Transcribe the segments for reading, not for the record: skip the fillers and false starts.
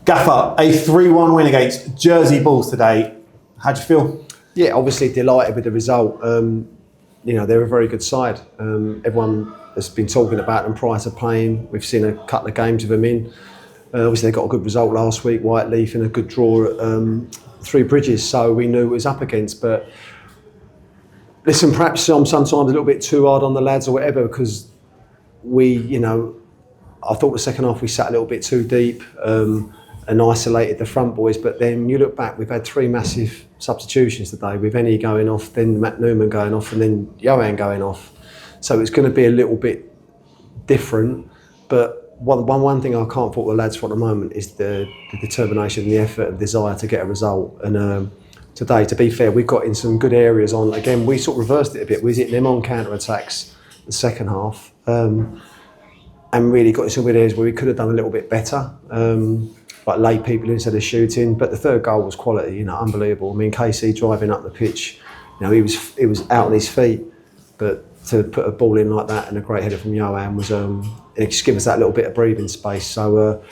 Gaffer, a 3-1 win against Jersey Bulls today. How'd you feel? Yeah, obviously delighted with the result. They're a very good side. Everyone has been talking about them prior to playing. We've seen a couple of games with them in. Obviously they got a good result last week, Whiteleaf, and a good draw at Three Bridges, so we knew it was up against. But listen, perhaps I'm sometimes a little bit too hard on the lads or whatever, because I thought the second half we sat a little bit too deep and isolated the front boys. But then you look back, we've had 3 massive substitutions today, with Ennie going off, then Matt Newman going off, and then Johan going off. So it's going to be a little bit different. But one thing I can't fault the lads for at the moment is the determination, the effort and desire to get a result. And today, to be fair, we got in some good areas on. Again, we sort of reversed it a bit. We was hitting them on counter-attacks the second half. And really got in some good areas where we could have done a little bit better. Like lay people instead of shooting. But the third goal was quality, unbelievable. I mean, KC driving up the pitch, he was out on his feet. But to put a ball in like that and a great header from Johan was it just gave us that little bit of breathing space. So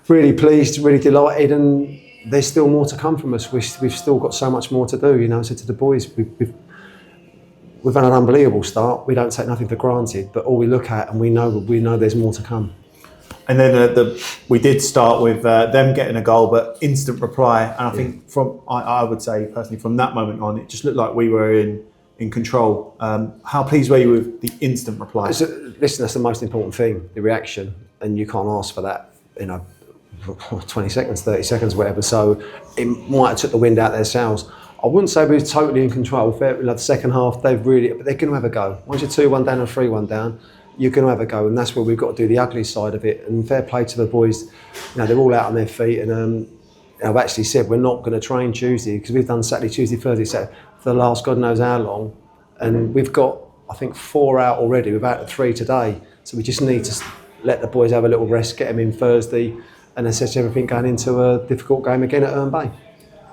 really pleased, really delighted, and there's still more to come from us. We've still got so much more to do. I said to the boys, we've had an unbelievable start. We don't take nothing for granted, but all we look at and we know there's more to come. And then we did start with them getting a goal, but instant reply. And I think I would say personally, from that moment on, it just looked like we were in control. How pleased were you with the instant reply? Listen, that's the most important thing, the reaction, and you can't ask for that. 20 seconds, 30 seconds, whatever. So it might have took the wind out of their sails. I wouldn't say we were totally in control. The second half, they're going to have a go. Once you're 2-1 down and 3-1 down, you're going to have a go, and that's where we've got to do the ugly side of it. And fair play to the boys. They're all out on their feet, and I've actually said we're not going to train Tuesday, because we've done Saturday, Tuesday, Thursday, Saturday for the last God knows how long, and we've got, I think, 4 out already. We've had 3 today, so we just need to let the boys have a little rest, get them in Thursday, and assess everything going into a difficult game again at Herne Bay.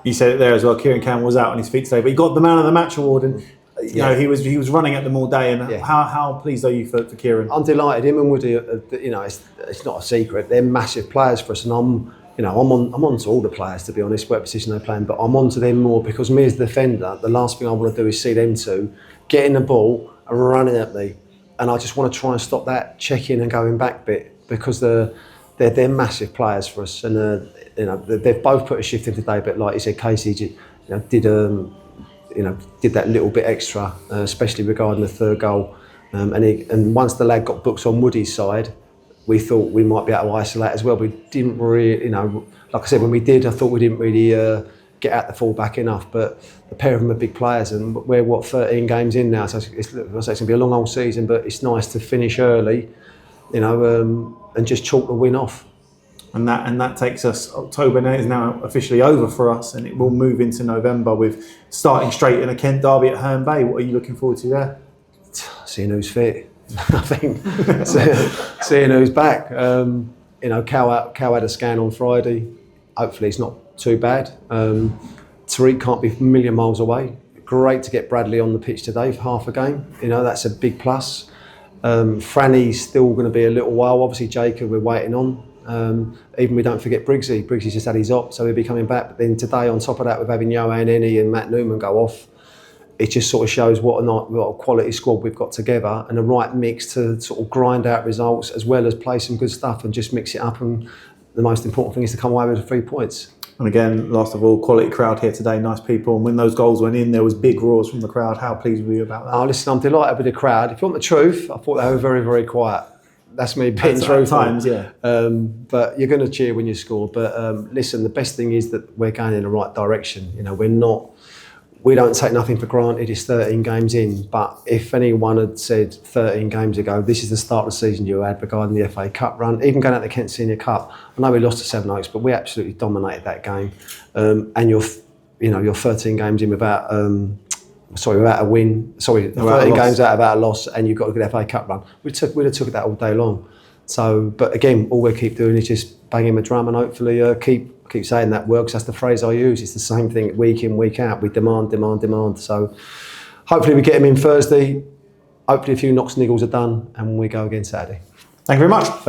You said it there as well. Kieran Campbell was out on his feet today, but he got the man of the match award, and he was running at them all day. And how pleased are you for Kieran? I'm delighted. Him and Woody, it's not a secret. They're massive players for us, and I'm on to all the players, to be honest, what position they're playing. But I'm on to them more because me as the defender, the last thing I want to do is see them two getting the ball and running at me, and I just want to try and stop that checking and going back bit, because they're massive players for us, and they've both put a shift in today. But like you said, Casey did that little bit extra, especially regarding the third goal. And once the lad got booked on Woody's side, we thought we might be able to isolate as well. We didn't really, like I said, when we did, I thought we didn't really get out the full back enough. But the pair of them are big players, and we're 13 games in now, so it's going to be a long old season. But it's nice to finish early, and just chalk the win off. And that takes us, October is now officially over for us, and it will move into November with starting straight in a Kent derby at Herne Bay. What are you looking forward to there? Seeing who's fit, I think. seeing who's back. Cal had a scan on Friday. Hopefully it's not too bad. Tariq can't be a million miles away. Great to get Bradley on the pitch today for half a game. That's a big plus. Franny's still going to be a little while. Obviously Jacob we're waiting on. Even we don't forget Briggsy. Briggsy's just had his op, so he'll be coming back. But then today, on top of that, with having Johan, Ennie and Matt Newman go off, it just sort of shows what a quality squad we've got together, and the right mix to sort of grind out results as well as play some good stuff and just mix it up. And the most important thing is to come away with the 3 points. And again, last of all, quality crowd here today, nice people. And when those goals went in, there was big roars from the crowd. How pleased were you about that? Oh, listen, I'm delighted with the crowd. If you want the truth, I thought they were very, very quiet. That's me being truthful. At times, yeah. But you're going to cheer when you score. But listen, the best thing is that we're going in the right direction. We don't take nothing for granted. It's 13 games in. But if anyone had said 13 games ago, this is the start of the season you had regarding the FA Cup run, even going out the Kent Senior Cup. I know we lost to Sevenoaks, but we absolutely dominated that game. And you're 13 games in without a win. 13 games out without a loss, and you've got a good FA Cup run. We'd have took that all day long. So, but again, all we keep doing is just banging the drum, and hopefully keep saying that word, because that's the phrase I use. It's the same thing week in, week out. We demand. So hopefully we get him in Thursday. Hopefully a few knocks and niggles are done, and we go again Saturday. Thank you very much. Thank you.